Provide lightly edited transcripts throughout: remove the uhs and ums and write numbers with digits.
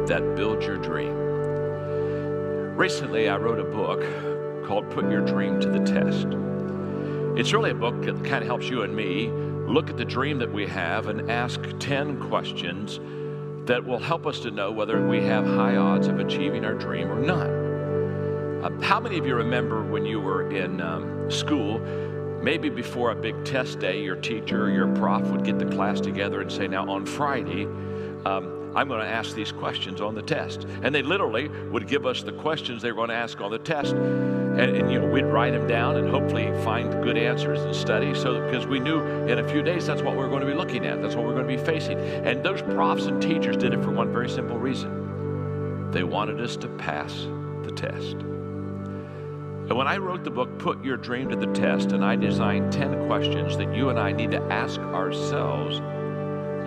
that build your dream. Recently, I wrote a book called Put Your Dream to the Test. It's really a book that kind of helps you and me look at the dream that we have and ask 10 questions that will help us to know whether we have high odds of achieving our dream or not. How many of you remember when you were in school, maybe before a big test day, your teacher or your prof would get the class together and say, now on Friday, I'm going to ask these questions on the test. And they literally would give us the questions they were going to ask on the test. And we'd write them down and hopefully find good answers and study. Because we knew in a few days that's what we were going to be looking at. That's what we're going to be facing. And those profs and teachers did it for one very simple reason. They wanted us to pass the test. And when I wrote the book, Put Your Dream to the Test, and I designed 10 questions that you and I need to ask ourselves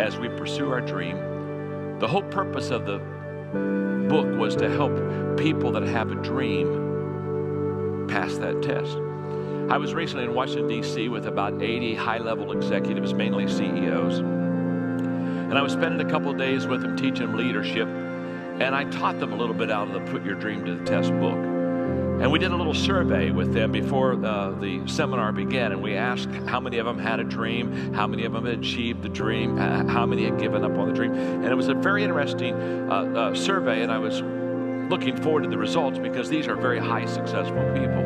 as we pursue our dream, the whole purpose of the book was to help people that have a dream pass that test. I was recently in Washington, D.C. with about 80 high-level executives, mainly CEOs. And I was spending a couple of days with them teaching them leadership. And I taught them a little bit out of the Put Your Dream to the Test book. And we did a little survey with them before the seminar began, and we asked how many of them had a dream, how many of them had achieved the dream, how many had given up on the dream. And it was a very interesting survey, and I was looking forward to the results because these are very high successful people.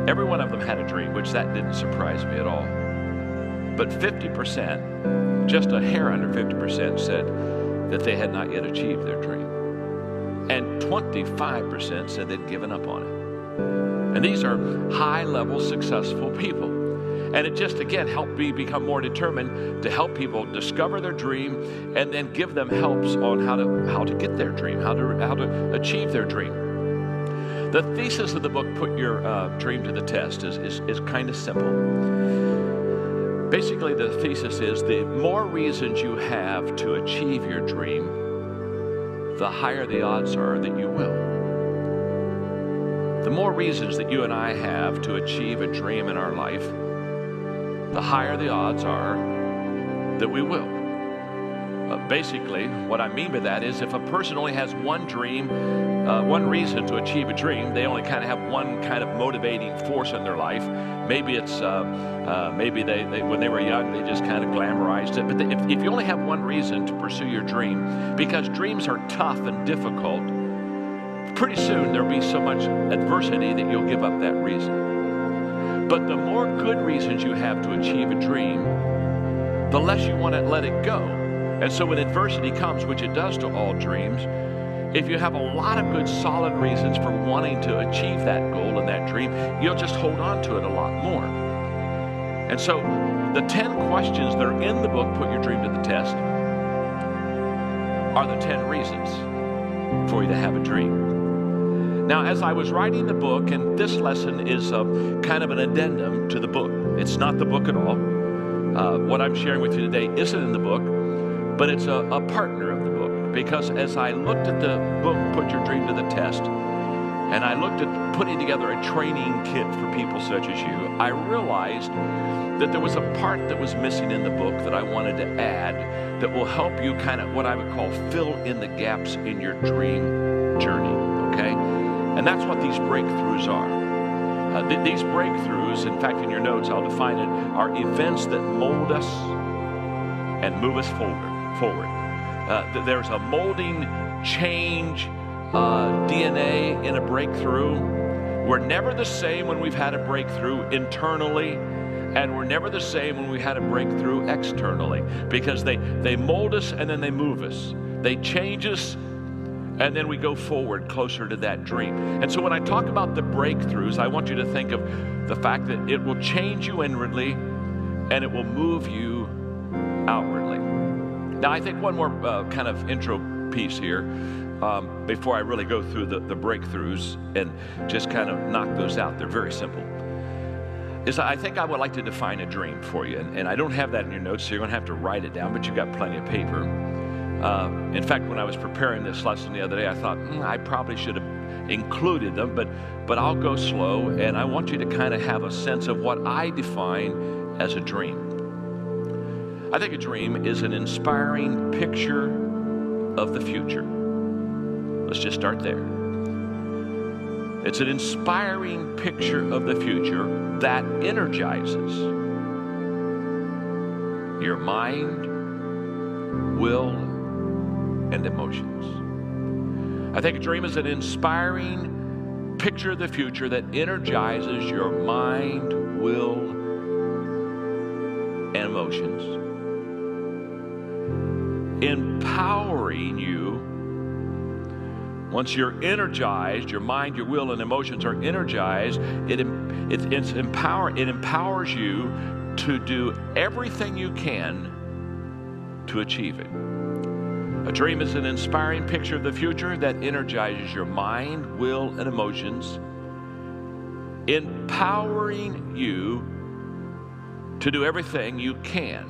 Every one of them had a dream, which that didn't surprise me at all. But 50%, just a hair under 50%, said that they had not yet achieved their dream. And 25% said they'd given up on it. And these are high-level successful people. And it just, again, helped me become more determined to help people discover their dream and then give them helps on how to get their dream, how to achieve their dream. The thesis of the book, Put Your Dream to the Test, is kind of simple. Basically, the thesis is the more reasons you have to achieve your dream, the higher the odds are that you will. The more reasons that you and I have to achieve a dream in our life, the higher the odds are that we will. Basically, what I mean by that is if a person only has one dream, one reason to achieve a dream, they only kind of have one kind of motivating force in their life. Maybe it's, maybe they when they were young, they just kind of glamorized it. But if you only have one reason to pursue your dream, because dreams are tough and difficult, pretty soon there'll be so much adversity that you'll give up that reason. But the more good reasons you have to achieve a dream, the less you want to let it go. And so when adversity comes, which it does to all dreams, if you have a lot of good solid reasons for wanting to achieve that goal and that dream, you'll just hold on to it a lot more. And so the 10 questions that are in the book, Put Your Dream to the Test, are the 10 reasons for you to have a dream. Now, as I was writing the book, and this lesson is kind of an addendum to the book. It's not the book at all. What I'm sharing with you today isn't in the book, but it's a partner of the book, because as I looked at the book, Put Your Dream to the Test, and I looked at putting together a training kit for people such as you, I realized that there was a part that was missing in the book that I wanted to add that will help you kind of what I would call fill in the gaps in your dream journey, okay? And that's what these breakthroughs are. These breakthroughs, in fact, in your notes, I'll define it, are events that mold us and move us forward. There's a molding change DNA in a breakthrough. We're never the same when we've had a breakthrough internally, and we're never the same when we had a breakthrough externally, because they mold us and then they move us. They change us, and then we go forward closer to that dream. And so when I talk about the breakthroughs, I want you to think of the fact that it will change you inwardly and it will move you outwardly. Now, I think one more kind of intro piece here before I really go through the breakthroughs and just kind of knock those out. They're very simple. Is I think I would like to define a dream for you. And I don't have that in your notes, so you're going to have to write it down, but you've got plenty of paper. In fact, when I was preparing this lesson the other day, I thought, I probably should have included them, but I'll go slow, and I want you to kind of have a sense of what I define as a dream. I think a dream is an inspiring picture of the future. Let's just start there. It's an inspiring picture of the future that energizes your mind, will, and emotions. I think a dream is an inspiring picture of the future that energizes your mind, will, and emotions, empowering you. Once you're energized, your mind, your will, and emotions are energized, it empowers you to do everything you can to achieve it. A dream is an inspiring picture of the future that energizes your mind, will, and emotions, empowering you to do everything you can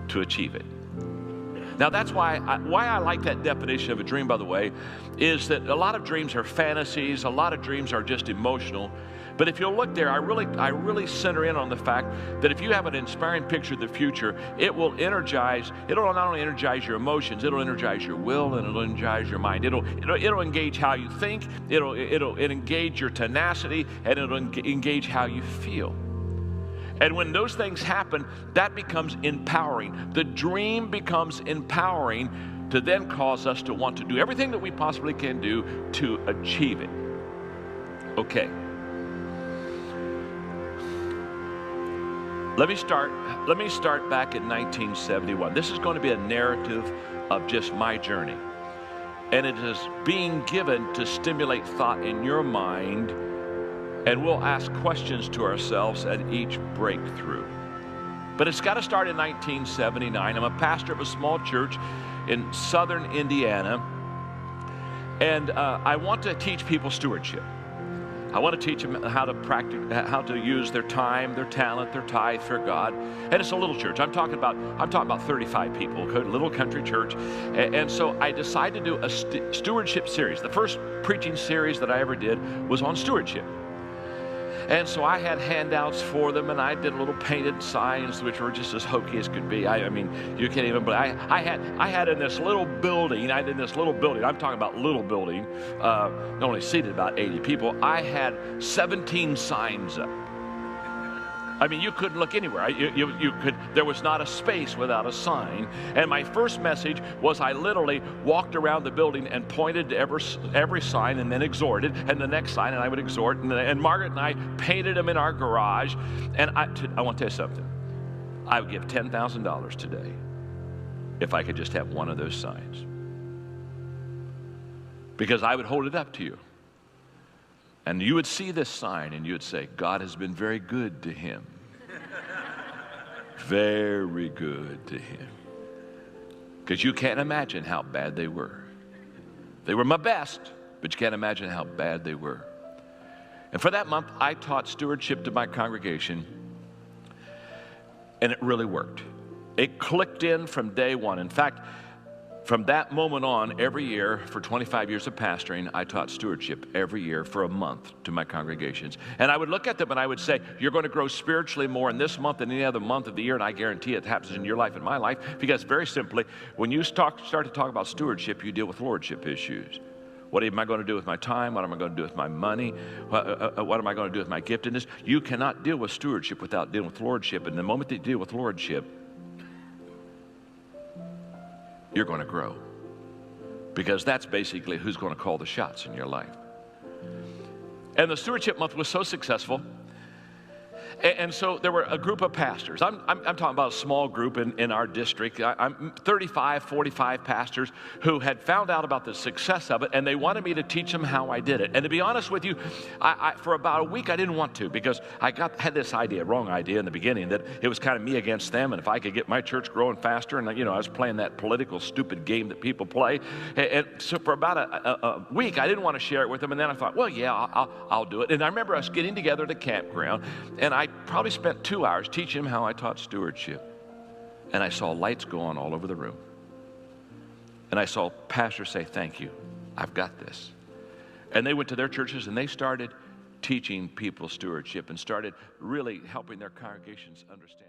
to achieve it. Now that's why I like that definition of a dream, by the way, is that a lot of dreams are fantasies, a lot of dreams are just emotional. But if you'll look there, I really center in on the fact that if you have an inspiring picture of the future, it'll not only energize your emotions, it'll energize your will, and it'll energize your mind. It'll engage how you think, it'll engage your tenacity, and it'll engage how you feel. And when those things happen, that becomes empowering. The dream becomes empowering to then cause us to want to do everything that we possibly can do to achieve it. Okay. Let me start back in 1971. This is going to be a narrative of just my journey. And it is being given to stimulate thought in your mind, and we'll ask questions to ourselves at each breakthrough. But it's got to start in 1979. I'm a pastor of a small church in southern Indiana, and I want to teach people stewardship. I want to teach them how to use their time, their talent, their tithe for God. And it's a little church. I'm talking about 35 people, a little country church. And so I decided to do a stewardship series. The first preaching series that I ever did was on stewardship. And so I had handouts for them, and I did little painted signs, which were just as hokey as could be. I mean, you can't even believe. I had in this little building. I'm talking about little building. Only seated about 80 people. I had 17 signs up. I mean, you couldn't look anywhere. There was not a space without a sign. And my first message was I literally walked around the building and pointed to every sign and then exhorted, and the next sign, and I would exhort. And Margaret and I painted them in our garage. And I want to tell you something. I would give $10,000 today if I could just have one of those signs. Because I would hold it up to you. And you would see this sign and you would say, God has been very good to him. Very good to him. Because you can't imagine how bad they were. They were my best, but you can't imagine how bad they were. And for that month, I taught stewardship to my congregation, and it really worked. It clicked in from day one. In fact, from that moment on, every year, for 25 years of pastoring, I taught stewardship every year for a month to my congregations. And I would look at them and I would say, you're going to grow spiritually more in this month than any other month of the year, and I guarantee it happens in your life and my life, because very simply, when you start to talk about stewardship, you deal with lordship issues. What am I going to do with my time? What am I going to do with my money? What am I going to do with my giftedness? You cannot deal with stewardship without dealing with lordship. And the moment that you deal with lordship, you're going to grow, because that's basically who's going to call the shots in your life. And the stewardship month was so successful, and so there were a group of pastors. I'm talking about a small group in our district. I'm 35, 45 pastors who had found out about the success of it, and they wanted me to teach them how I did it. And to be honest with you, for about a week I didn't want to, because I had this wrong idea in the beginning, that it was kind of me against them, and if I could get my church growing faster, and I was playing that political stupid game that people play. And so for about a week I didn't want to share it with them, and then I thought, well, yeah, I'll do it. And I remember us getting together at a campground, and I probably spent 2 hours teaching them how I taught stewardship. And I saw lights go on all over the room. And I saw pastors say, thank you, I've got this. And they went to their churches and they started teaching people stewardship and started really helping their congregations understand.